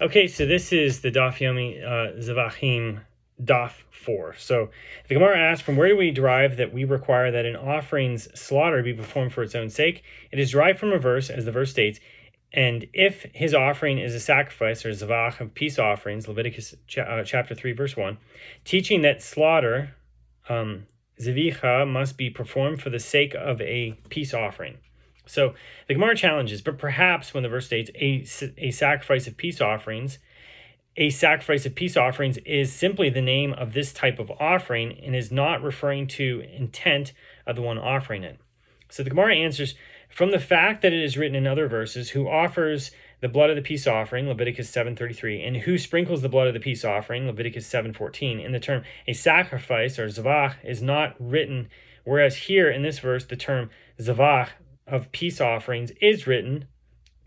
Okay, so this is the Daf Yomi Zevachim Daf 4. So the Gemara asks, from where do we derive that we require that an offering's slaughter be performed for its own sake? It is derived from a verse, as the verse states, and if his offering is a sacrifice or Zevach of peace offerings, Leviticus chapter 3, verse 1, teaching that slaughter, Zevicha, must be performed for the sake of a peace offering. So the Gemara challenges, but perhaps when the verse states a sacrifice of peace offerings is simply the name of this type of offering and is not referring to intent of the one offering it. So the Gemara answers, from the fact that it is written in other verses, who offers the blood of the peace offering, Leviticus 7:33, and who sprinkles the blood of the peace offering, Leviticus 7:14, in the term a sacrifice or zavach is not written, whereas here in this verse the term zavach of peace offerings is written,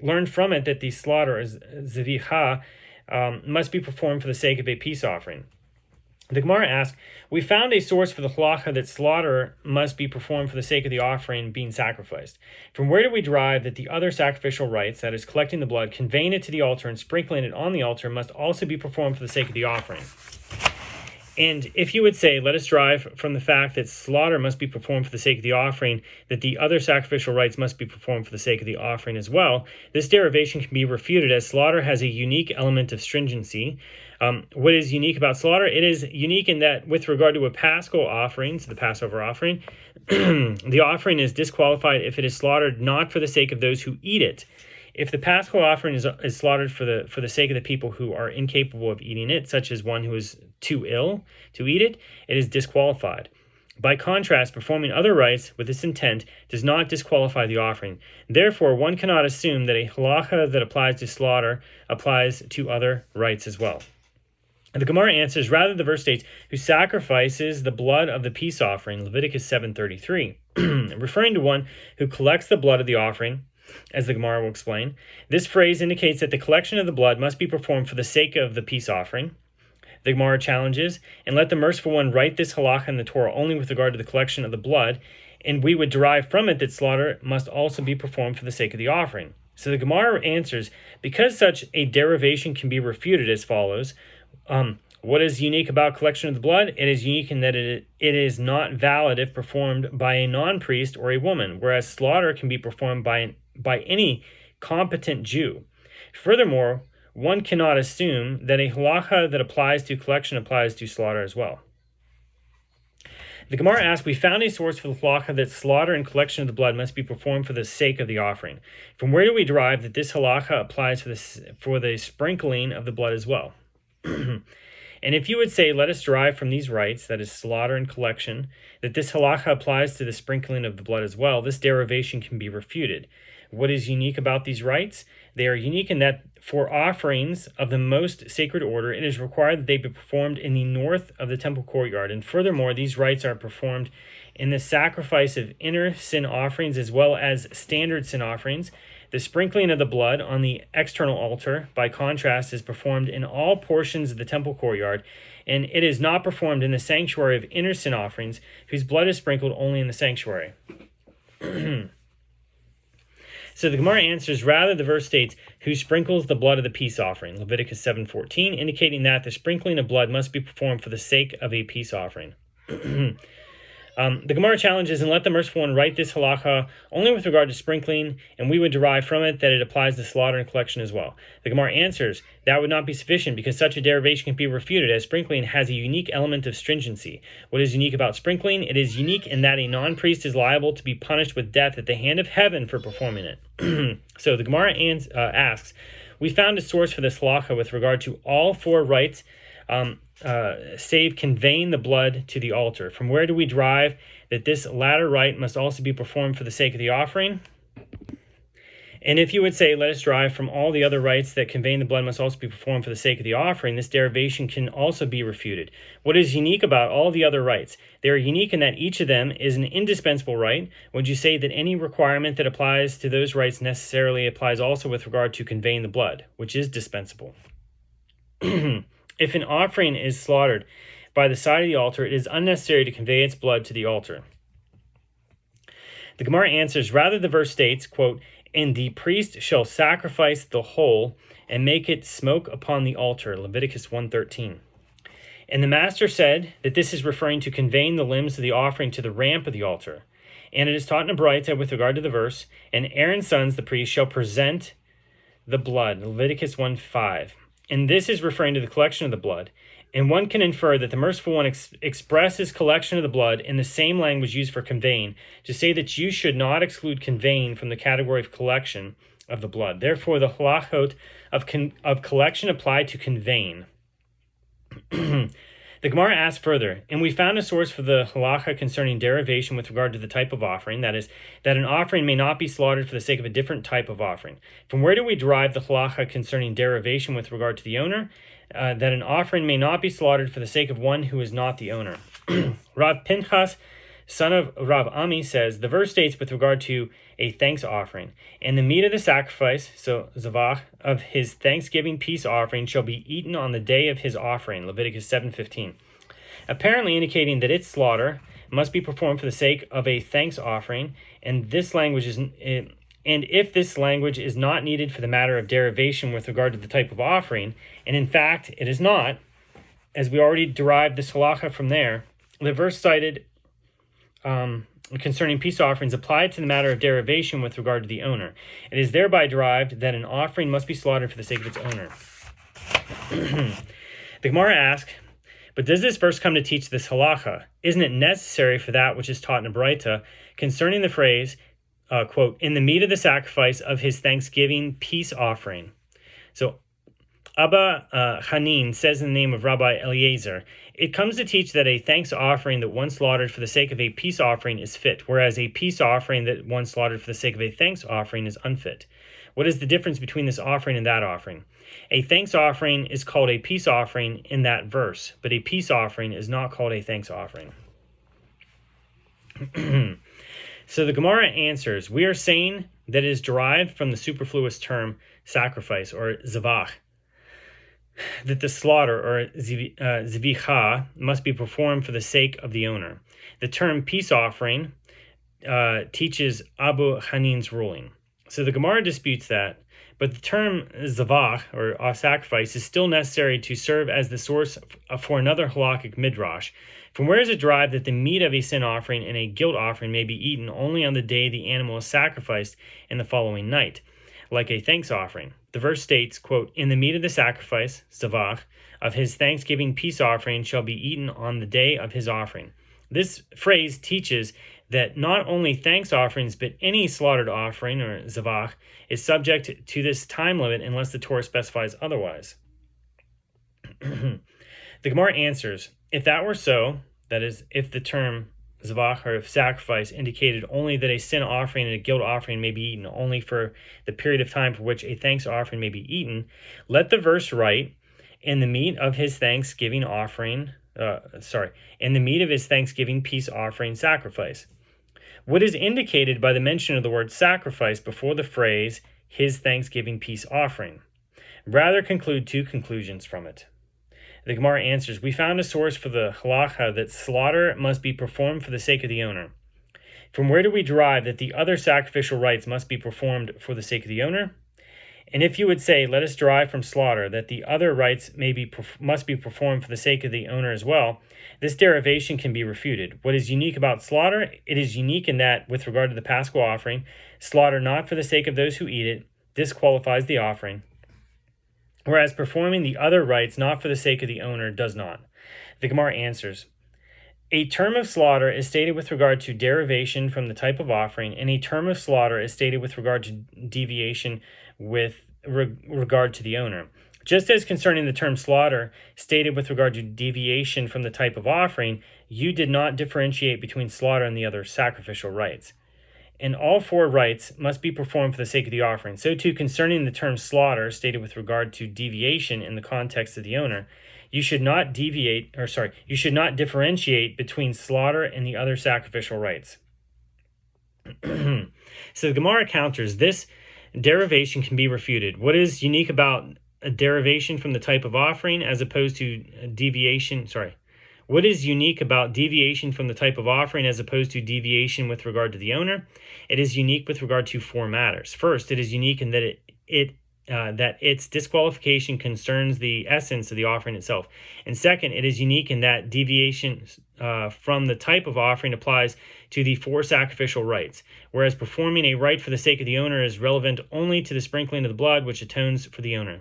learn from it that the slaughter is zevicha must be performed for the sake of a peace offering. The Gemara asks, we found a source for the halacha that slaughter must be performed for the sake of the offering being sacrificed. From where do we derive that the other sacrificial rites, that is collecting the blood, conveying it to the altar, and sprinkling it on the altar, must also be performed for the sake of the offering? And if you would say, let us derive from the fact that slaughter must be performed for the sake of the offering, that the other sacrificial rites must be performed for the sake of the offering as well, this derivation can be refuted as slaughter has a unique element of stringency. What is unique about slaughter? It is unique in that with regard to a Paschal offering, so the Passover offering, the offering is disqualified if it is slaughtered not for the sake of those who eat it. If the Paschal offering is slaughtered for the sake of the people who are incapable of eating it, such as one who is too ill to eat it, it is disqualified. By contrast, performing other rites with this intent does not disqualify the offering. Therefore, one cannot assume that a halacha that applies to slaughter applies to other rites as well. And the Gemara answers, rather the verse states, who sacrifices the blood of the peace offering, Leviticus 7:33, referring to one who collects the blood of the offering, as the Gemara will explain. This phrase indicates that the collection of the blood must be performed for the sake of the peace offering. The Gemara challenges, and let the merciful one write this halacha in the Torah only with regard to the collection of the blood, and we would derive from it that slaughter must also be performed for the sake of the offering. So the Gemara answers, because such a derivation can be refuted as follows. What is unique about collection of the blood? It is unique in that it is not valid if performed by a non-priest or a woman, whereas slaughter can be performed by any competent Jew. Furthermore, one cannot assume that a halacha that applies to collection applies to slaughter as well. The Gemara asks, we found a source for the halacha that slaughter and collection of the blood must be performed for the sake of the offering. From where do we derive that this halacha applies for the sprinkling of the blood as well? And if you would say, let us derive from these rites, that is slaughter and collection, that this halacha applies to the sprinkling of the blood as well, this derivation can be refuted. What is unique about these rites? They are unique in that for offerings of the most sacred order, it is required that they be performed in the north of the temple courtyard. And furthermore, these rites are performed in the sacrifice of inner sin offerings as well as standard sin offerings. The sprinkling of the blood on the external altar, by contrast, is performed in all portions of the temple courtyard, and it is not performed in the sanctuary of inner sin offerings, whose blood is sprinkled only in the sanctuary. So the Gemara answers, rather the verse states, who sprinkles the blood of the peace offering, Leviticus 7:14, indicating that the sprinkling of blood must be performed for the sake of a peace offering. The Gemara challenges, and let the merciful one write this halacha only with regard to sprinkling, and we would derive from it that it applies to slaughter and collection as well. The Gemara answers, that would not be sufficient because such a derivation can be refuted as sprinkling has a unique element of stringency. What is unique about sprinkling? It is unique in that a non-priest is liable to be punished with death at the hand of heaven for performing it. So the Gemara asks, we found a source for this halacha with regard to all four rites, save conveying the blood to the altar. From where do we derive that this latter rite must also be performed for the sake of the offering? And if you would say, let us derive from all the other rites that conveying the blood must also be performed for the sake of the offering, this derivation can also be refuted. What is unique about all the other rites? They are unique in that each of them is an indispensable rite. Would you say that any requirement that applies to those rites necessarily applies also with regard to conveying the blood, which is dispensable? If an offering is slaughtered by the side of the altar, it is unnecessary to convey its blood to the altar. The Gemara answers, rather the verse states, quote, and the priest shall sacrifice the whole, and make it smoke upon the altar, Leviticus 1:13. And the master said that this is referring to conveying the limbs of the offering to the ramp of the altar. And it is taught in a Braita with regard to the verse, and Aaron's sons, the priests, shall present the blood, Leviticus 1:5. And this is referring to the collection of the blood. And one can infer that the merciful one expresses collection of the blood in the same language used for conveying, to say that you should not exclude conveying from the category of collection of the blood. Therefore, the halachot of collection apply to conveying. The Gemara asks further, and we found a source for the halacha concerning derivation with regard to the type of offering, that is, that an offering may not be slaughtered for the sake of a different type of offering. From where do we derive the halacha concerning derivation with regard to the owner? That an offering may not be slaughtered for the sake of one who is not the owner. Rav Pinchas, son of Rav Ami, says, the verse states with regard to a thanks offering, and the meat of the sacrifice, so Zevach, of his thanksgiving peace offering shall be eaten on the day of his offering, Leviticus 7:15, apparently indicating that its slaughter must be performed for the sake of a thanks offering, and if this language is not needed for the matter of derivation with regard to the type of offering, and in fact it is not, as we already derived this halacha from there, the verse cited concerning peace offerings applied to the matter of derivation with regard to the owner. It is thereby derived that an offering must be slaughtered for the sake of its owner. The Gemara asks, but does this verse come to teach this halacha? Isn't it necessary for that which is taught in a Braita concerning the phrase, quote, in the meat of the sacrifice of his thanksgiving peace offering? So Abba Hanin says in the name of Rabbi Eliezer, it comes to teach that a thanks offering that one slaughtered for the sake of a peace offering is fit, whereas a peace offering that one slaughtered for the sake of a thanks offering is unfit. What is the difference between this offering and that offering? A thanks offering is called a peace offering in that verse, but a peace offering is not called a thanks offering. So the Gemara answers, we are saying that it is derived from the superfluous term sacrifice, or zevach, that the slaughter, or zevicha, must be performed for the sake of the owner. The term peace offering teaches Abu Hanin's ruling. So the Gemara disputes that, but the term zevach, or sacrifice, is still necessary to serve as the source for another halakhic midrash. From where is it derived that the meat of a sin offering and a guilt offering may be eaten only on the day the animal is sacrificed in the following night, like a thanks offering? The verse states, quote, in the meat of the sacrifice, zevach, of his thanksgiving peace offering shall be eaten on the day of his offering. This phrase teaches that not only thanks offerings, but any slaughtered offering, or zevach, is subject to this time limit unless the Torah specifies otherwise. The Gemara answers, if that were so, that is, if the term zevach, or sacrifice, indicated only that a sin offering and a guilt offering may be eaten only for the period of time for which a thanks offering may be eaten, let the verse write, in the meat of his thanksgiving offering, in the meat of his thanksgiving peace offering sacrifice. What is indicated by the mention of the word sacrifice before the phrase, his thanksgiving peace offering? Rather conclude two conclusions from it. The Gemara answers, we found a source for the halacha that slaughter must be performed for the sake of the owner. From where do we derive that the other sacrificial rites must be performed for the sake of the owner? And if you would say, let us derive from slaughter that the other rites must be performed for the sake of the owner as well, this derivation can be refuted. What is unique about slaughter? It is unique in that, with regard to the Paschal offering, slaughter not for the sake of those who eat it disqualifies the offering, whereas performing the other rites not for the sake of the owner does not. The Gemara answers, a term of slaughter is stated with regard to derivation from the type of offering, and a term of slaughter is stated with regard to deviation with regard to the owner. Just as concerning the term slaughter stated with regard to deviation from the type of offering, you did not differentiate between slaughter and the other sacrificial rites. And all four rites must be performed for the sake of the offering. So too, concerning the term slaughter stated with regard to deviation in the context of the owner, you should not differentiate between slaughter and the other sacrificial rites. So the Gemara counters, this derivation can be refuted. What is unique about a derivation from the type of offering as opposed to deviation? What is unique about deviation from the type of offering as opposed to deviation with regard to the owner? It is unique with regard to four matters. First, it is unique in that it that its disqualification concerns the essence of the offering itself. And second, it is unique in that deviation from the type of offering applies to the four sacrificial rites, whereas performing a rite for the sake of the owner is relevant only to the sprinkling of the blood, which atones for the owner.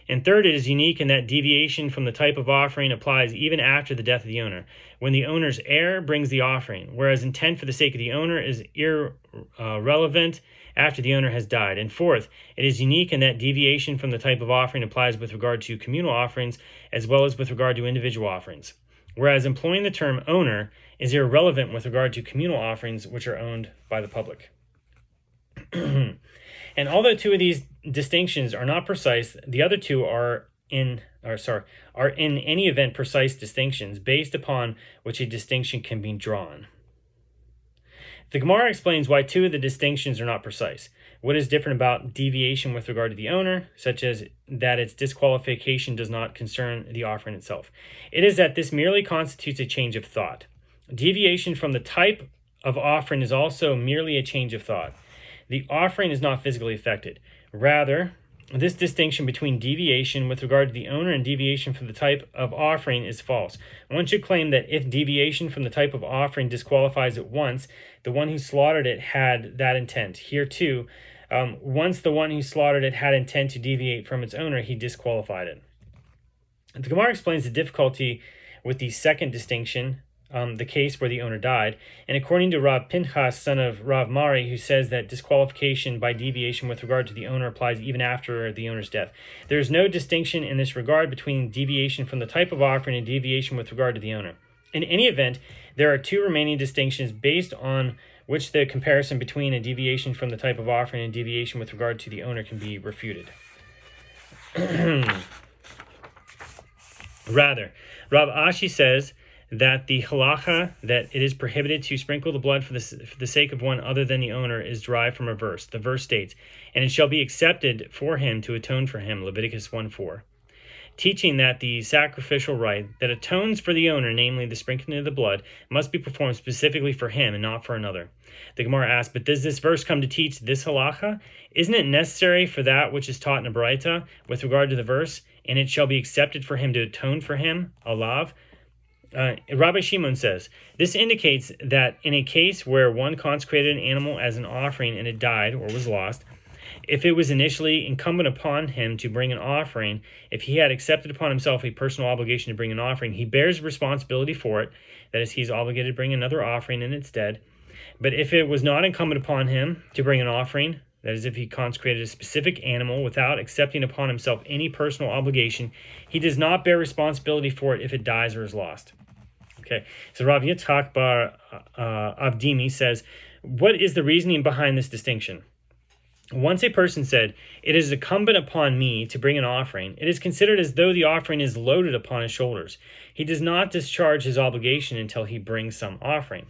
And third, it is unique in that deviation from the type of offering applies even after the death of the owner, when the owner's heir brings the offering, whereas intent for the sake of the owner is irrelevant after the owner has died. And fourth, it is unique in that deviation from the type of offering applies with regard to communal offerings as well as with regard to individual offerings, whereas employing the term owner is irrelevant with regard to communal offerings which are owned by the public. And although two of these distinctions are not precise, the other two are in any event precise distinctions based upon which a distinction can be drawn. The Gemara explains why two of the distinctions are not precise. What is different about deviation with regard to the owner, such as that its disqualification does not concern the offering itself? It is that this merely constitutes a change of thought. Deviation from the type of offering is also merely a change of thought. The offering is not physically affected. Rather, this distinction between deviation with regard to the owner and deviation from the type of offering is false. One should claim that if deviation from the type of offering disqualifies it once, the one who slaughtered it had that intent. Here too, once the one who slaughtered it had intent to deviate from its owner, he disqualified it. The Gemara explains the difficulty with the second distinction, the case where the owner died, and according to Rav Pinchas, son of Rav Mari, who says that disqualification by deviation with regard to the owner applies even after the owner's death. There is no distinction in this regard between deviation from the type of offering and deviation with regard to the owner. In any event, there are two remaining distinctions based on which the comparison between a deviation from the type of offering and deviation with regard to the owner can be refuted. Rather, Rav Ashi says that the halacha that it is prohibited to sprinkle the blood for the sake of one other than the owner is derived from a verse. The verse states, "And it shall be accepted for him to atone for him," Leviticus 1:4, teaching that the sacrificial rite that atones for the owner, namely the sprinkling of the blood, must be performed specifically for him and not for another. The Gemara asks, but does this verse come to teach this halacha? Isn't it necessary for that which is taught in a Baraita with regard to the verse, "And it shall be accepted for him to atone for him," alav? Rabbi Shimon says, this indicates that in a case where one consecrated an animal as an offering and it died or was lost, if it was initially incumbent upon him to bring an offering, if he had accepted upon himself a personal obligation to bring an offering, he bears responsibility for it. That is, he's obligated to bring another offering in its stead. But if it was not incumbent upon him to bring an offering, that is, if he consecrated a specific animal without accepting upon himself any personal obligation, he does not bear responsibility for it if it dies or is lost. Okay, so Rav Yitzchak bar Avdimi says, what is the reasoning behind this distinction? Once a person said, "It is incumbent upon me to bring an offering," it is considered as though the offering is loaded upon his shoulders. He does not discharge his obligation until he brings some offering.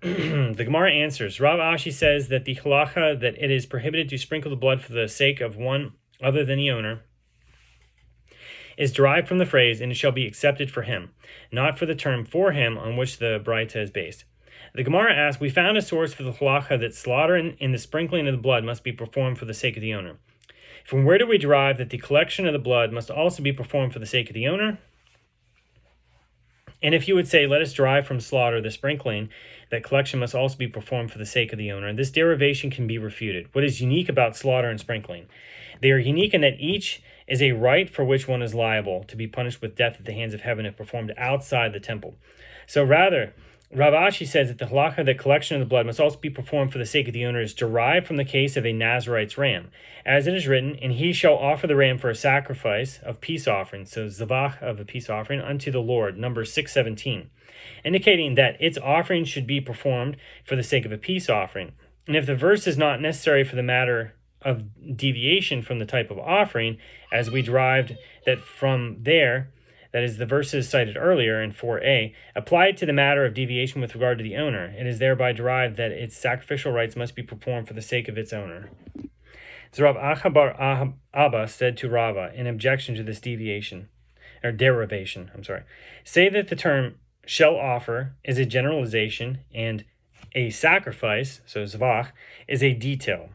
The Gemara answers, Rav Ashi says that the halacha that it is prohibited to sprinkle the blood for the sake of one other than the owner is derived from the phrase, "and it shall be accepted for him," not for the term "for him" on which the Baraita is based. The Gemara asks, we found a source for the halacha that slaughter and the sprinkling of the blood must be performed for the sake of the owner. From where do we derive that the collection of the blood must also be performed for the sake of the owner? And if you would say, let us derive from slaughter the sprinkling, that collection must also be performed for the sake of the owner, this derivation can be refuted. What is unique about slaughter and sprinkling? They are unique in that each is a rite for which one is liable to be punished with death at the hands of heaven if performed outside the temple. So rather, Rav Ashi says that the halakha, the collection of the blood, must also be performed for the sake of the owner, is derived from the case of a Nazarite's ram. As it is written, "And he shall offer the ram for a sacrifice of peace offering," so Zevach of a peace offering, "unto the Lord," Numbers 6:17, indicating that its offering should be performed for the sake of a peace offering. And if the verse is not necessary for the matter of deviation from the type of offering, as we derived that from there, that is, the verses cited earlier in 4a, applied to the matter of deviation with regard to the owner, it is thereby derived that its sacrificial rites must be performed for the sake of its owner. So Rav Acha bar Abba said to Rava in objection to this derivation, say that the term "shall offer" is a generalization and a sacrifice, so Zvach, is a detail.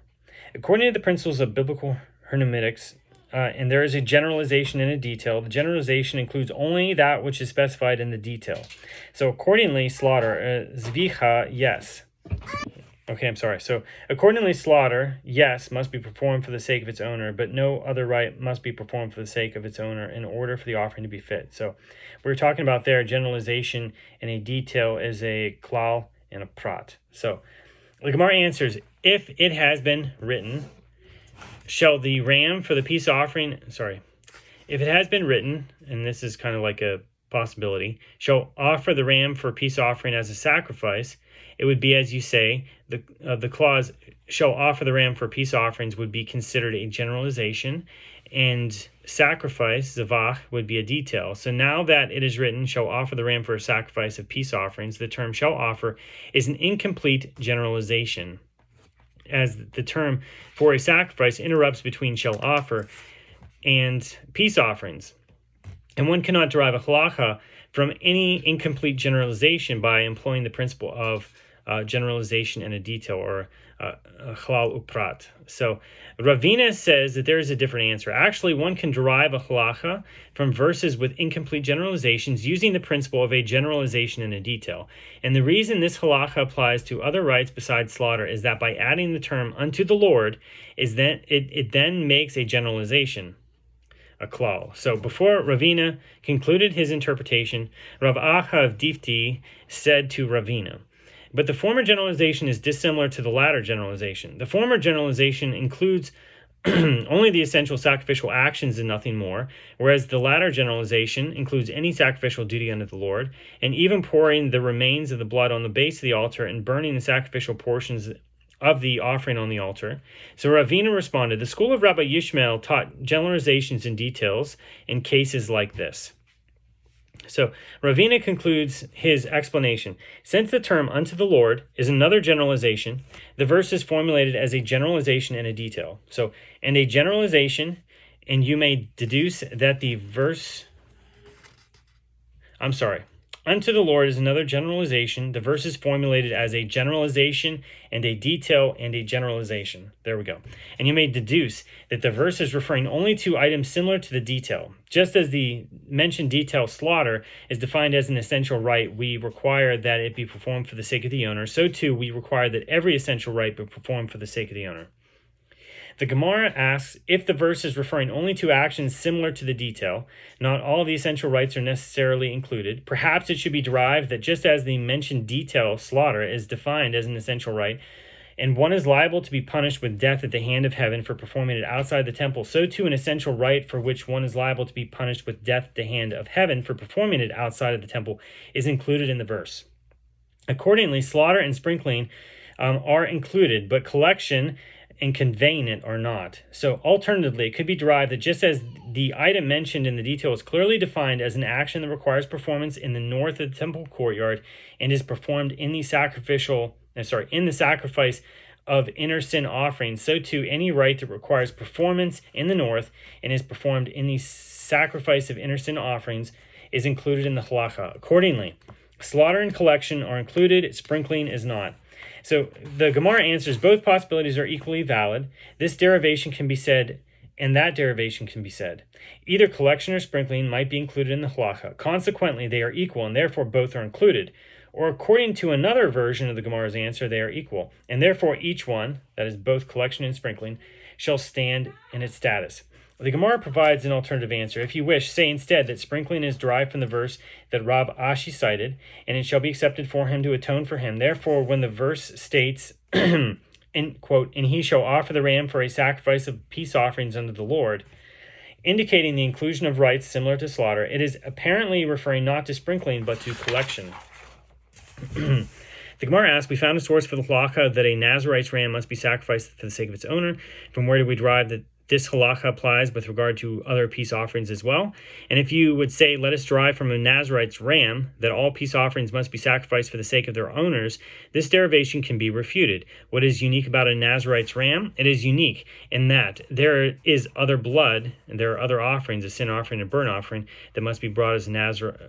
According to the principles of biblical hermeneutics, and there is a generalization and a detail. The generalization includes only that which is specified in the detail. So accordingly, slaughter, zvicha, yes. Okay, I'm sorry. So accordingly, slaughter, yes, must be performed for the sake of its owner, but no other rite must be performed for the sake of its owner in order for the offering to be fit. So we're talking about there, generalization and a detail is a klal and a prat. So the Gemara answers, if it has been written, shall the ram for the peace offering, if it has been written, and this is kind of like a possibility, shall offer the ram for peace offering as a sacrifice, it would be, as you say, the clause, shall offer the ram for peace offerings, would be considered a generalization, and sacrifice, zevach, would be a detail. So now that it is written, shall offer the ram for a sacrifice of peace offerings, the term shall offer is an incomplete generalization, as the term for a sacrifice interrupts between shall offer and peace offerings. And one cannot derive a halacha from any incomplete generalization by employing the principle of generalization and a detail, or Klal-Prat. So Ravina says that there is a different answer. Actually, one can derive a halacha from verses with incomplete generalizations using the principle of a generalization and a detail. And the reason this halacha applies to other rites besides slaughter is that by adding the term unto the Lord, is that it then makes a generalization, a klal. So before Ravina concluded his interpretation, Rav Acha of Difti said to Ravina, but the former generalization is dissimilar to the latter generalization. The former generalization includes only the essential sacrificial actions and nothing more, whereas the latter generalization includes any sacrificial duty unto the Lord, and even pouring the remains of the blood on the base of the altar and burning the sacrificial portions of the offering on the altar. So Ravina responded, the school of Rabbi Yishmael taught generalizations and details in cases like this. So Ravina concludes his explanation. Since the term unto the Lord is another generalization, the verse is formulated as a generalization and a detail. So, and a generalization, and you may deduce that the verse, unto the Lord is another generalization. The verse is formulated as a generalization and a detail and a generalization. There we go. And you may deduce that the verse is referring only to items similar to the detail. Just as the mentioned detail, slaughter, is defined as an essential rite, we require that it be performed for the sake of the owner. So too, we require that every essential rite be performed for the sake of the owner. The Gemara asks if the verse is referring only to actions similar to the detail. Not all the essential rites are necessarily included. Perhaps it should be derived that just as the mentioned detail, slaughter, is defined as an essential rite, and one is liable to be punished with death at the hand of heaven for performing it outside the temple, so too an essential rite for which one is liable to be punished with death at the hand of heaven for performing it outside of the temple is included in the verse. Accordingly, slaughter and sprinkling are included, but collection and conveying it are not. So alternatively, it could be derived that just as the item mentioned in the detail is clearly defined as an action that requires performance in the north of the temple courtyard and is performed in the sacrifice of inner sin offerings, so too any rite that requires performance in the north and is performed in the sacrifice of inner sin offerings is included in the halacha. Accordingly, slaughter and collection are included, sprinkling is not. So the Gemara answers both possibilities are equally valid. This derivation can be said, and that derivation can be said. Either collection or sprinkling might be included in the halacha. Consequently, they are equal, and therefore both are included. Or according to another version of the Gemara's answer, they are equal, and therefore each one, that is both collection and sprinkling, shall stand in its status. The Gemara provides an alternative answer. If you wish, say instead that sprinkling is derived from the verse that Rav Ashi cited, and it shall be accepted for him to atone for him. Therefore, when the verse states, and quote, and he shall offer the ram for a sacrifice of peace offerings unto the Lord, indicating the inclusion of rites similar to slaughter, it is apparently referring not to sprinkling, but to collection. The Gemara asks, we found a source for the halacha that a Nazarite's ram must be sacrificed for the sake of its owner. From where do we derive that this halacha applies with regard to other peace offerings as well? And if you would say, let us derive from a Nazarite's ram that all peace offerings must be sacrificed for the sake of their owners, this derivation can be refuted. What is unique about a Nazarite's ram? It is unique in that there is other blood, and there are other offerings, a sin offering and burnt offering, that must be brought as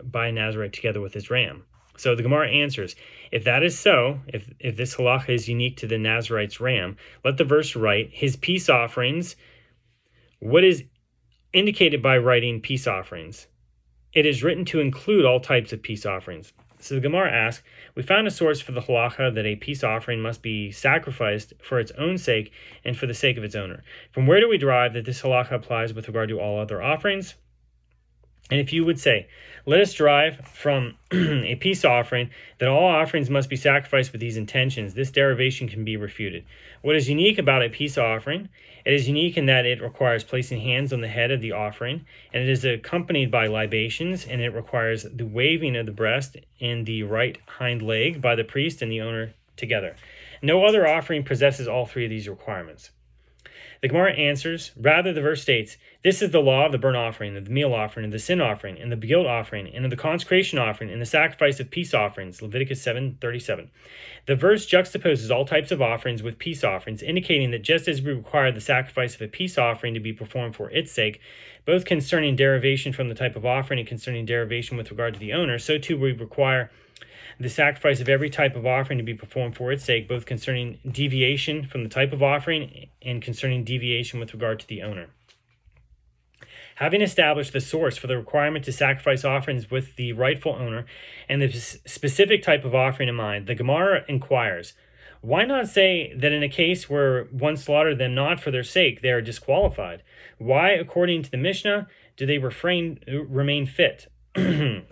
by a Nazarite together with his ram. So the Gemara answers, if that is so, if this halacha is unique to the Nazarite's ram, let the verse write, his peace offerings. What is indicated by writing peace offerings? It is written to include all types of peace offerings. So the Gemara asks, we found a source for the halacha that a peace offering must be sacrificed for its own sake and for the sake of its owner. From where do we derive that this halacha applies with regard to all other offerings? And if you would say, let us derive from a peace offering that all offerings must be sacrificed with these intentions, this derivation can be refuted. What is unique about a peace offering? It is unique in that it requires placing hands on the head of the offering, and it is accompanied by libations, and it requires the waving of the breast and the right hind leg by the priest and the owner together. No other offering possesses all three of these requirements. The Gemara answers, rather the verse states, this is the law of the burnt offering, of the meal offering, of the sin offering, and the guilt offering, and of the consecration offering, and the sacrifice of peace offerings, Leviticus 7:37. The verse juxtaposes all types of offerings with peace offerings, indicating that just as we require the sacrifice of a peace offering to be performed for its sake, both concerning derivation from the type of offering and concerning derivation with regard to the owner, so too we require the sacrifice of every type of offering to be performed for its sake, both concerning deviation from the type of offering and concerning deviation with regard to the owner. Having established the source for the requirement to sacrifice offerings with the rightful owner and the specific type of offering in mind, the Gemara inquires, why not say that in a case where one slaughtered them not for their sake, they are disqualified? Why, according to the Mishnah, do they remain fit? The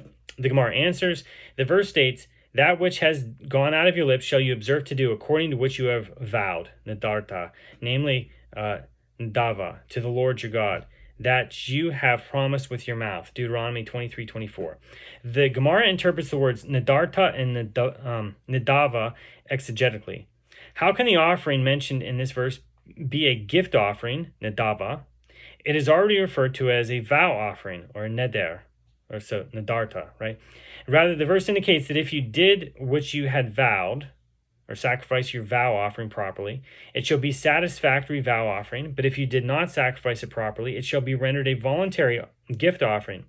Gemara answers, the verse states, that which has gone out of your lips shall you observe to do according to which you have vowed, nadarta, namely nadava, to the Lord your God, that you have promised with your mouth, Deuteronomy 23:24. The Gemara interprets the words nadarta and nadava exegetically. How can the offering mentioned in this verse be a gift offering, nadava? It is already referred to as a vow offering, or neder, or so nadarta, right? Rather, the verse indicates that if you did what you had vowed, or sacrifice your vow offering properly, it shall be satisfactory vow offering, but if you did not sacrifice it properly, it shall be rendered a voluntary gift offering.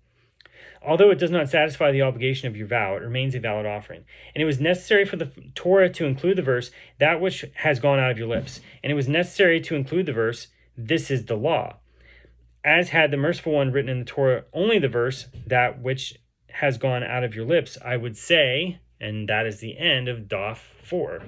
Although it does not satisfy the obligation of your vow, it remains a valid offering. And it was necessary for the Torah to include the verse, that which has gone out of your lips. And it was necessary to include the verse, this is the law. As had the merciful one written in the Torah only the verse, that which has gone out of your lips, I would say, and that is the end of Daf 4.